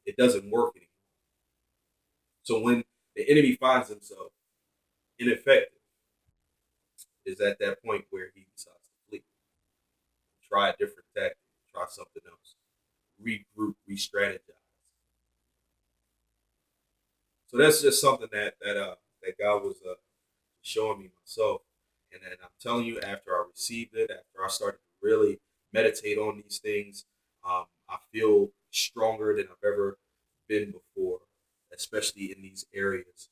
It doesn't work anymore. So when the enemy finds himself ineffective, is at that point where he decides to flee, try a different tactic, try something else, regroup, re-strategize. So that's just something that God was showing me myself, and then I'm telling you, after I received it, after I started to really meditate on these things, I feel stronger than I've ever been before, especially in these areas.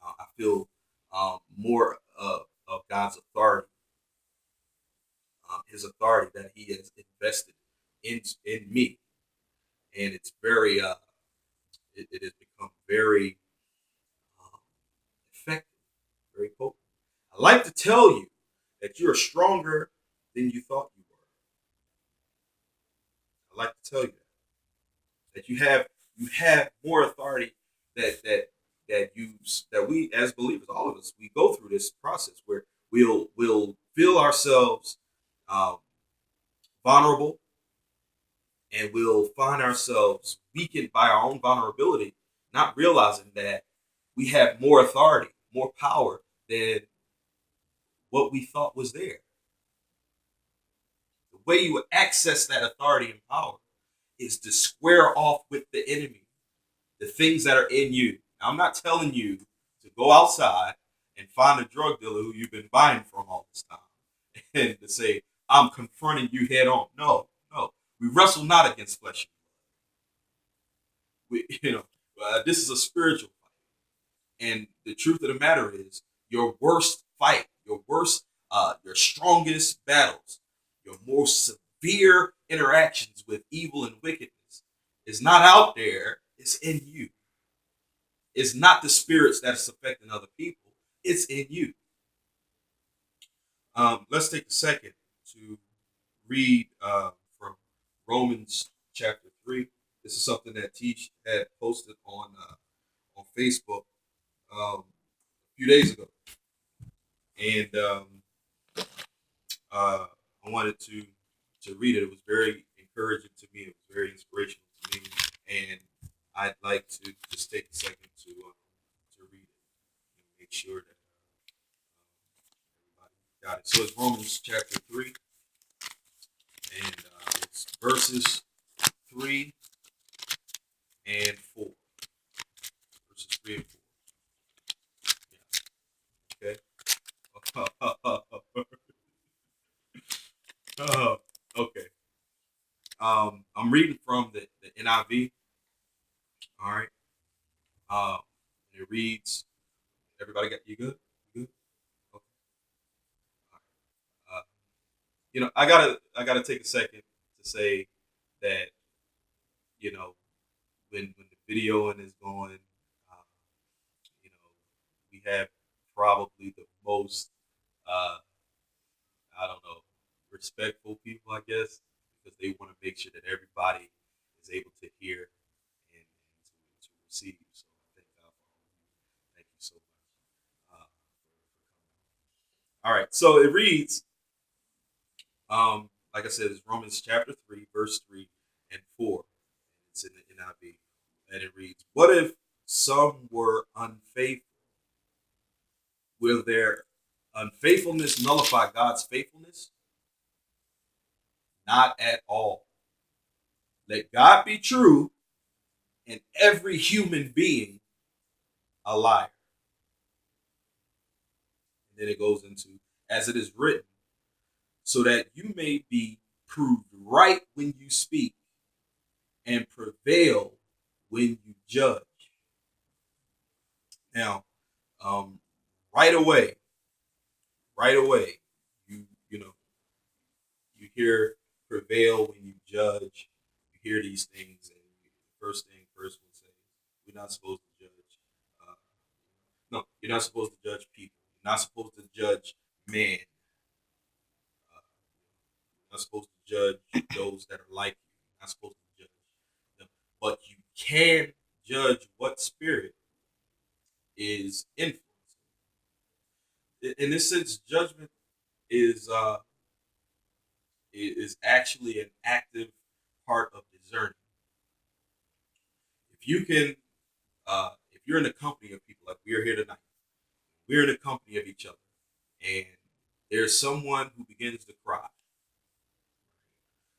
I feel more of God's authority, His authority that He has invested in me, and it's very it has become very um, effective, very potent. I like to tell you that you are stronger than you thought you were. I like to tell you that you have more authority that we as believers, all of us, we go through this process where we'll feel ourselves um, vulnerable, and we'll find ourselves weakened by our own vulnerability, not realizing that we have more authority, more power than what we thought was there. The way you would access that authority and power is to square off with the enemy, the things that are in you. I'm not telling you to go outside and find a drug dealer who you've been buying from all this time and to say, I'm confronting you head on. No, no. We wrestle not against flesh and blood. This is a spiritual fight. And the truth of the matter is, your worst fight, your strongest battles, your most severe interactions with evil and wickedness is not out there, it's in you. It's not the spirits that's affecting other people. It's in you. Let's take a second to read from Romans chapter 3. This is something that Teach had posted on Facebook a few days ago. And I wanted to read it. It was very encouraging to me. It was very inspirational to me. And I'd like to just take a second to read it and make sure that everybody got it. So it's Romans chapter 3, and it's verses 3 and 4. Verses 3 and 4. Yeah. Okay. Okay. I'm reading from the NIV. All right. Um, it reads. Everybody got you good? You good? Okay. All right. I gotta take a second to say that you know when the videoing is going, uh, you know, we have probably the most uh, I don't know, respectful people, I guess, because they want to make sure that everybody is able to hear and to receive. So I thank God for all of you. Thank you so much for coming. All right, so it reads, like I said, it's Romans chapter 3, verse 3 and 4. It's in the NIV. And it reads, what if some were unfaithful? Will their unfaithfulness nullify God's faithfulness? Not at all. Let God be true and every human being a liar. And then it goes into, as it is written, so that you may be proved right when you speak and prevail when you judge. Now, um, right away, right away, you know, you hear prevail when you judge. You hear these things, and the first one says, we're not supposed to judge. Uh, no, you're not supposed to judge people. You're not supposed to judge man. You're not supposed to judge those that are like you. You're not supposed to judge them, but you can judge what spirit is influencing. In this sense, judgment is is actually an active part of discerning. If you can, if you're in the company of people like we are here tonight, we're in the company of each other, and there's someone who begins to cry.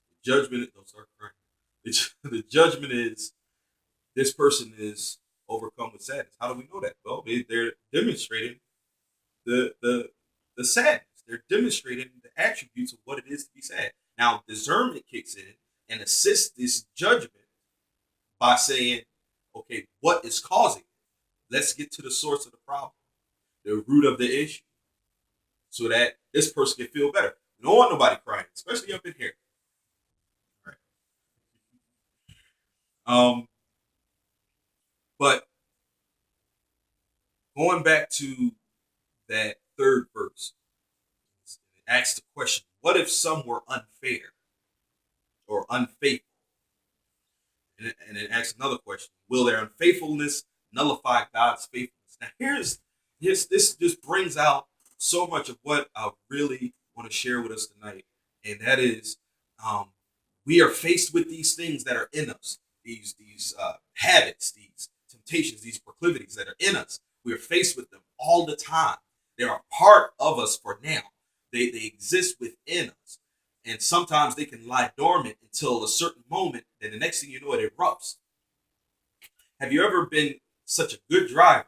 The judgment, don't start crying. The judgment is this person is overcome with sadness. How do we know that? Well, they're demonstrating the sadness. They're demonstrating the attributes of what it is to be sad. Now, discernment kicks in and assists this judgment by saying, okay, what is causing it? Let's get to the source of the problem, the root of the issue, so that this person can feel better. We don't want nobody crying, especially up in here. Right. But going back to that third verse, it asks the question, what if some were unfair or unfaithful? And it asks another question, will their unfaithfulness nullify God's faithfulness? Now this just brings out so much of what I really want to share with us tonight. And that is, we are faced with these things that are in us, these habits, these temptations, these proclivities that are in us. We are faced with them all the time. They are part of us for now. They exist within us. And sometimes they can lie dormant until a certain moment, and the next thing you know, it erupts. Have you ever been such a good driver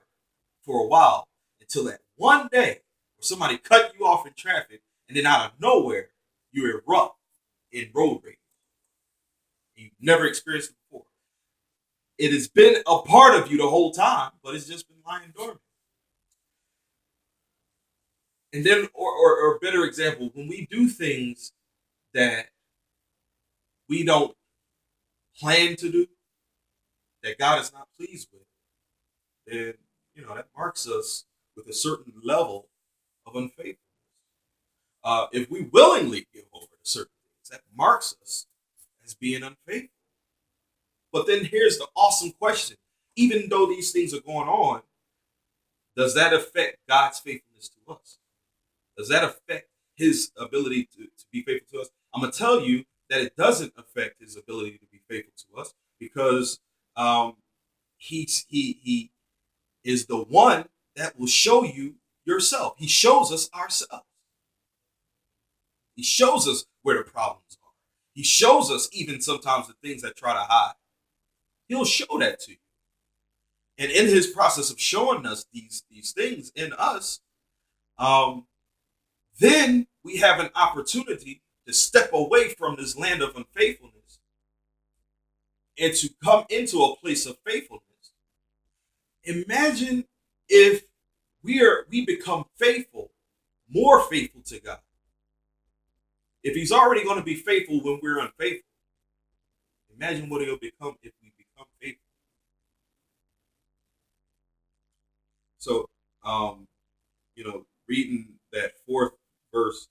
for a while until that one day where somebody cut you off in traffic, and then out of nowhere, you erupt in road rage? You've never experienced it before. It has been a part of you the whole time, but it's just been lying dormant. And then, or a better example, when we do things that we don't plan to do, that God is not pleased with, then that marks us with a certain level of unfaithfulness. If we willingly give over to certain things, that marks us as being unfaithful. But then here's the awesome question: even though these things are going on, does that affect God's faithfulness to us? Does that affect His ability to be faithful to us? I'm gonna tell you that it doesn't affect His ability to be faithful to us, because he is the one that will show you yourself. He shows us ourselves. He shows us where the problems are. He shows us even sometimes the things that try to hide. He'll show that to you. And in His process of showing us these things in us, then we have an opportunity to step away from this land of unfaithfulness and to come into a place of faithfulness. Imagine if we become faithful, more faithful to God. If He's already going to be faithful when we're unfaithful, imagine what He'll become if we become faithful. So, reading that fourth verse,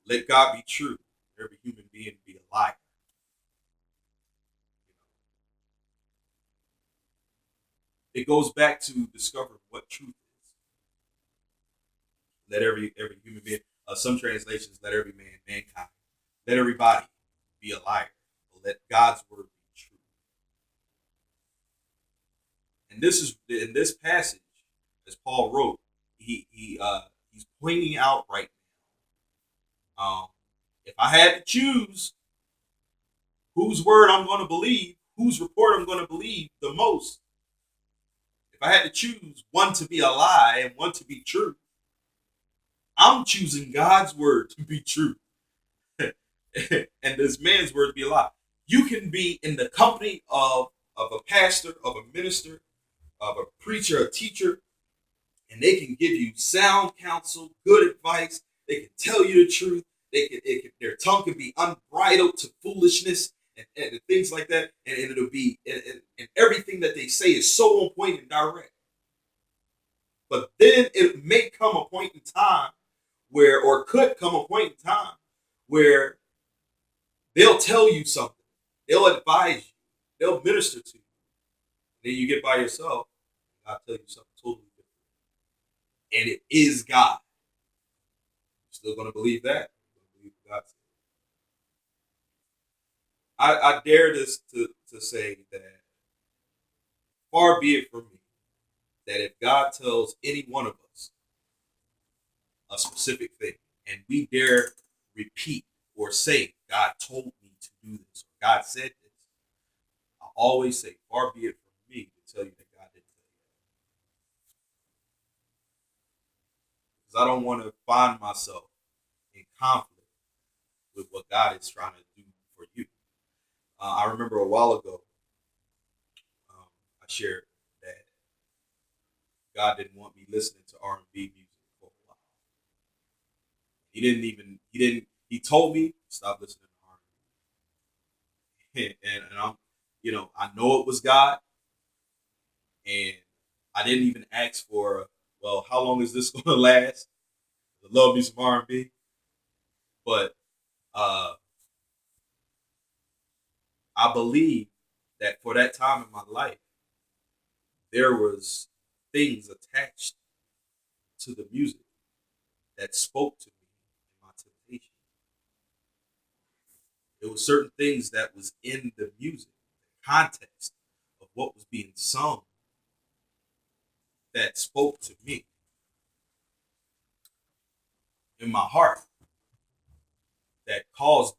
let God be true, every human being be a liar. It goes back to discovering what truth is. Let every human being, some translations, let every mankind, let everybody be a liar. Let God's word be true. And this is in this passage, as Paul wrote, he's pointing out right now. If I had to choose whose word I'm going to believe, whose report I'm going to believe the most, if I had to choose one to be a lie and one to be true, I'm choosing God's word to be true and this man's word to be a lie. You can be in the company of a pastor, of a minister, of a preacher, a teacher, and they can give you sound counsel, good advice. They can tell you the truth. Their tongue can be unbridled to foolishness and things like that. And it'll be, and everything that they say is so on point and direct. But then it may come a point in time where, or could come a point in time where they'll tell you something. They'll advise you. They'll minister to you. Then you get by yourself, and I'll tell you something totally different. And it is God. You're still going to believe that. You're going to believe what God said. I dare this to say that far be it from me that if God tells any one of us a specific thing and we dare repeat or say, God told me to do this, or God said this, I always say, far be it from me to tell you that God didn't tell you. Because I don't want to find myself in conflict with what God is trying to do for you. I remember a while ago, I shared that God didn't want me listening to R&B music for a while. He told me stop listening to R&B. And I'm, I know it was God, and I didn't even ask for, well, how long is this going to last? I love me some R&B, but uh, I believe that for that time in my life, there was things attached to the music that spoke to me in my temptation. There were certain things that was in the music, the context of what was being sung that spoke to me in my heart that caused